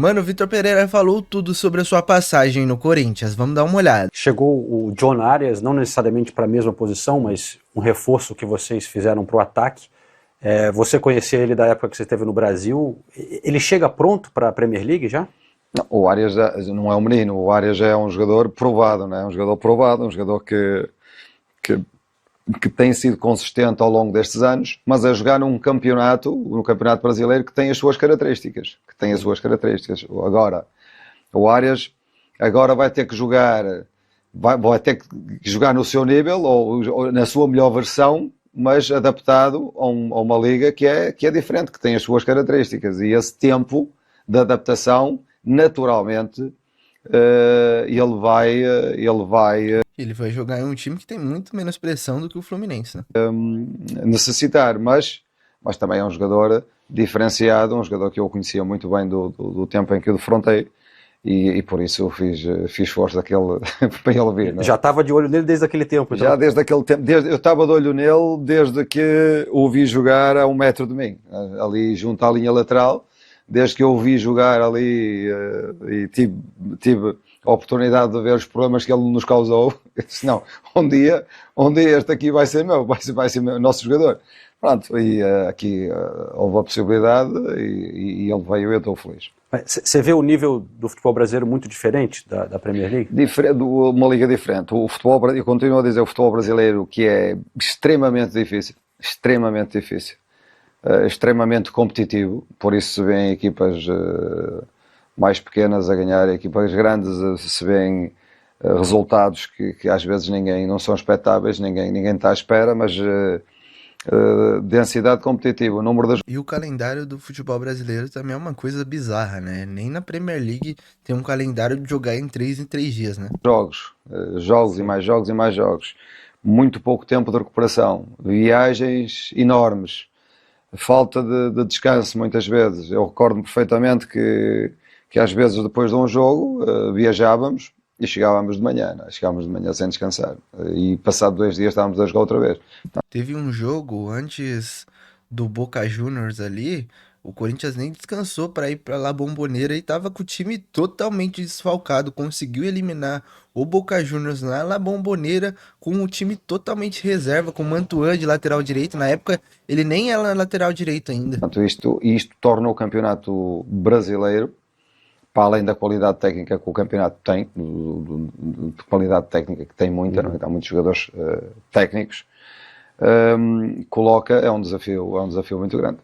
Mano, o Vitor Pereira falou tudo sobre a sua passagem no Corinthians. Vamos dar uma olhada. Chegou o John Arias, não necessariamente para a mesma posição, mas um reforço que vocês fizeram para o ataque. Você conhecia ele da época que você esteve no Brasil. Ele chega pronto para a Premier League já? Não, o Arias não é um menino, o Arias já é um jogador provado, né? Um jogador provado, um jogador que tem sido consistente ao longo destes anos, mas a jogar no campeonato brasileiro que tem as suas características, Agora, o Arias agora vai ter que jogar, vai ter que jogar no seu nível ou na sua melhor versão, mas adaptado a uma liga que é diferente, que tem as suas características, e esse tempo de adaptação, naturalmente, Ele vai jogar em um time que tem muito menos pressão do que o Fluminense, né? necessitar, mas também é um jogador diferenciado, um jogador que eu conhecia muito bem do tempo em que o defrontei, e por isso eu fiz força para ele vir. Não é? Já estava de olho nele desde aquele tempo. Então. Já desde aquele tempo, eu estava de olho nele desde que o vi jogar a 1 metro de mim, ali junto à linha lateral, desde que eu o vi jogar ali e tive a oportunidade de ver os problemas que ele nos causou. Eu disse, não, um dia este aqui vai ser meu, vai ser meu, nosso jogador. Pronto, e aqui houve a possibilidade e ele veio e eu estou feliz. Você vê o nível do futebol brasileiro muito diferente da Premier League? Uma liga diferente. O futebol, eu continuo a dizer, o futebol brasileiro, que é extremamente difícil, extremamente competitivo, por isso se vêem equipas mais pequenas a ganhar, equipas grandes se vêem resultados que às vezes não são expectáveis, ninguém está à espera, mas densidade competitiva, o número das... E o calendário do futebol brasileiro também é uma coisa bizarra, né? Nem na Premier League tem um calendário de jogar em 3 dias, né? Jogos e mais jogos e mais jogos. Muito pouco tempo de recuperação. Viagens enormes. Falta de descanso muitas vezes. Eu recordo-me perfeitamente que às vezes depois de um jogo viajávamos e chegávamos de manhã, né? Chegávamos de manhã sem descansar. E passado 2 dias estávamos a jogar outra vez. Teve um jogo antes do Boca Juniors ali, o Corinthians nem descansou para ir para La Bombonera e tava com o time totalmente desfalcado, conseguiu eliminar o Boca Juniors na La Bombonera com o time totalmente reserva, com o Mantuan de lateral direito. Na época ele nem era lateral direito ainda. Portanto, isto torna o campeonato brasileiro, para além da qualidade técnica que o campeonato tem, de qualidade técnica que tem muita, não é? Há muitos jogadores técnicos, é um desafio muito grande.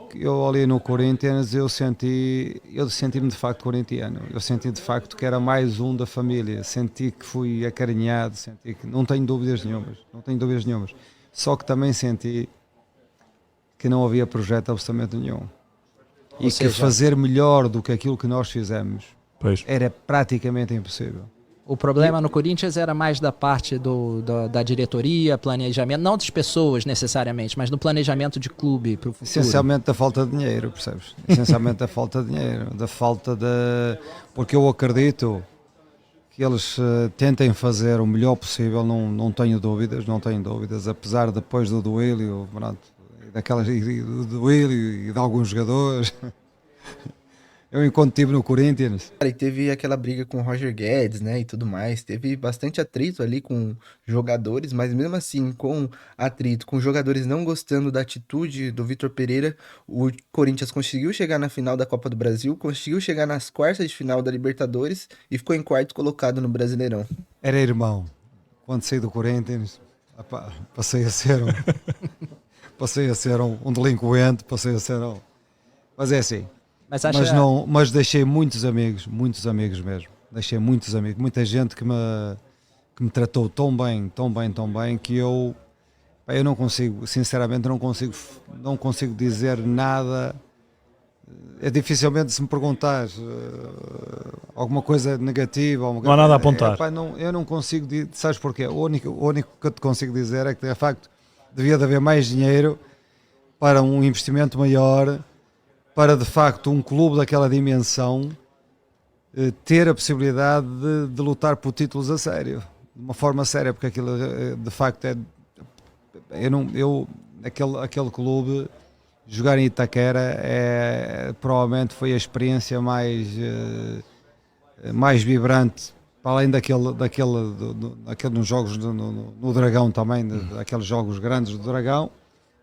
Eu ali no Corinthians eu senti-me de facto corintiano, eu senti de facto que era mais um da família, senti que fui acarinhado, senti que não tenho dúvidas nenhumas, só que também senti que não havia projeto absolutamente nenhum. E que fazer melhor do que aquilo que nós fizemos era praticamente impossível. O problema no Corinthians era mais da parte da diretoria, planejamento, não das pessoas necessariamente, mas no planejamento de clube para o futuro. Essencialmente da falta de dinheiro, percebes? Essencialmente da falta de dinheiro, porque eu acredito que eles tentem fazer o melhor possível, não tenho dúvidas, apesar de depois do Duílio, do Duílio e de alguns jogadores. Eu, enquanto estive no Corinthians... Cara, e teve aquela briga com o Roger Guedes, né, e tudo mais. Teve bastante atrito ali com jogadores, mas mesmo assim, com atrito, com jogadores não gostando da atitude do Vitor Pereira, o Corinthians conseguiu chegar na final da Copa do Brasil, conseguiu chegar nas quartas de final da Libertadores e ficou em quarto colocado no Brasileirão. Era irmão. Quando saí do Corinthians, passei a ser um delinquente, Mas é assim. Mas deixei muitos amigos mesmo. Deixei muitos amigos, muita gente que me tratou tão bem, que eu não consigo, sinceramente, não consigo dizer nada. Dificilmente, se me perguntares alguma coisa negativa, não há nada a apontar. Eu não consigo, sabes porquê? O único que eu te consigo dizer é que, de facto, devia de haver mais dinheiro para um investimento maior, para de facto um clube daquela dimensão ter a possibilidade de lutar por títulos a sério, de uma forma séria, porque aquilo de facto aquele clube jogar em Itaquera provavelmente foi a experiência mais vibrante, para além daqueles jogos no Dragão também, daqueles jogos grandes do Dragão,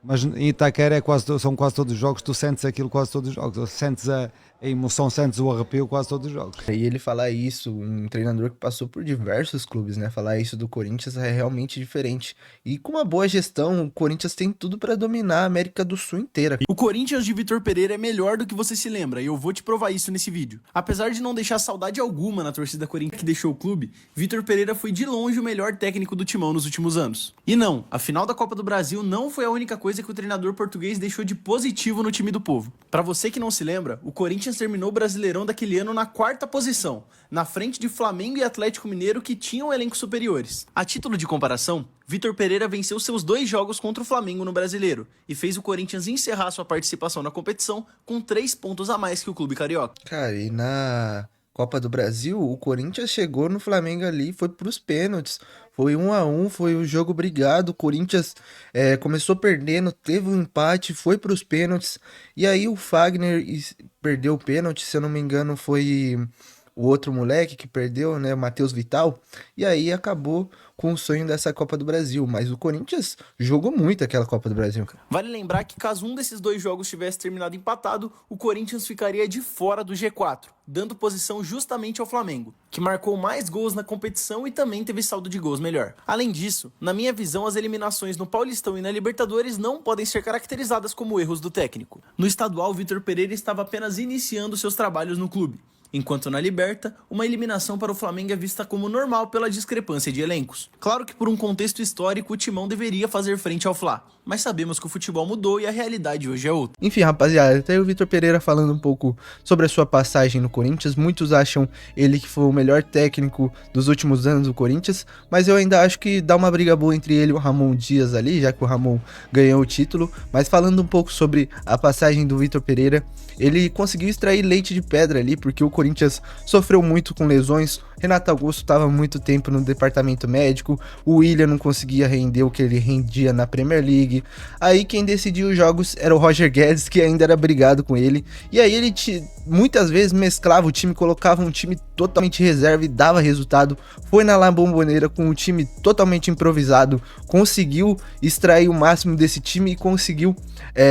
mas em Itaquera são quase todos os jogos, tu sentes aquilo quase todos os jogos, sentes a emoção, sentes o arrepio quase todos os jogos. E ele falar isso, um treinador que passou por diversos clubes, né? Falar isso do Corinthians é realmente diferente. E com uma boa gestão, o Corinthians tem tudo para dominar a América do Sul inteira. O Corinthians de Vitor Pereira é melhor do que você se lembra, e eu vou te provar isso nesse vídeo. Apesar de não deixar saudade alguma na torcida corintiana que deixou o clube, Vitor Pereira foi de longe o melhor técnico do Timão nos últimos anos. E não, a final da Copa do Brasil não foi a única coisa que o treinador português deixou de positivo no time do povo. Para você que não se lembra, o Corinthians terminou o Brasileirão daquele ano na 4ª posição, na frente de Flamengo e Atlético Mineiro, que tinham elencos superiores. A título de comparação, Vitor Pereira venceu seus 2 jogos contra o Flamengo no Brasileiro e fez o Corinthians encerrar sua participação na competição com 3 pontos a mais que o clube carioca. Cara, e na Copa do Brasil, o Corinthians chegou no Flamengo ali, foi pros pênaltis, foi 1-1, foi um jogo brigado, o Corinthians começou perdendo, teve um empate, foi pros pênaltis, e aí o Fagner perdeu o pênalti, se eu não me engano foi o outro moleque que perdeu, né, o Matheus Vital, e aí acabou com o sonho dessa Copa do Brasil, mas o Corinthians jogou muito aquela Copa do Brasil. Vale lembrar que caso um desses 2 jogos tivesse terminado empatado, o Corinthians ficaria de fora do G4, dando posição justamente ao Flamengo, que marcou mais gols na competição e também teve saldo de gols melhor. Além disso, na minha visão, as eliminações no Paulistão e na Libertadores não podem ser caracterizadas como erros do técnico. No estadual, Vitor Pereira estava apenas iniciando seus trabalhos no clube, enquanto na Liberta, uma eliminação para o Flamengo é vista como normal pela discrepância de elencos. Claro que por um contexto histórico o Timão deveria fazer frente ao Fla, mas sabemos que o futebol mudou e a realidade hoje é outra. Enfim, rapaziada, até o Vitor Pereira falando um pouco sobre a sua passagem no Corinthians. Muitos acham ele que foi o melhor técnico dos últimos anos do Corinthians, mas eu ainda acho que dá uma briga boa entre ele e o Ramon Dias ali, já que o Ramon ganhou o título. Mas falando um pouco sobre a passagem do Vitor Pereira, ele conseguiu extrair leite de pedra ali, porque o Corinthians sofreu muito com lesões. Renato Augusto estava muito tempo no departamento médico, o Willian não conseguia render o que ele rendia na Premier League. Aí quem decidia os jogos era o Roger Guedes, que ainda era brigado com ele. E aí ele muitas vezes mesclava o time, colocava um time totalmente reserva e dava resultado. Foi na La Bombonera com o time totalmente improvisado, conseguiu extrair o máximo desse time e conseguiu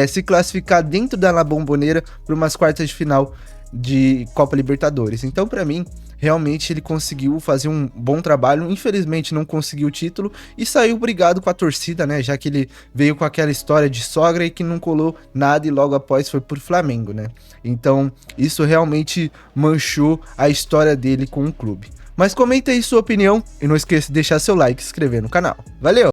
se classificar dentro da La Bombonera para umas quartas de final de Copa Libertadores. Então, para mim, realmente ele conseguiu fazer um bom trabalho. Infelizmente não conseguiu o título e saiu brigado com a torcida, né? Já que ele veio com aquela história de sogra e que não colou nada e logo após foi pro Flamengo, né? Então isso realmente manchou a história dele com o clube. Mas comenta aí sua opinião e não esqueça de deixar seu like e se inscrever no canal. Valeu!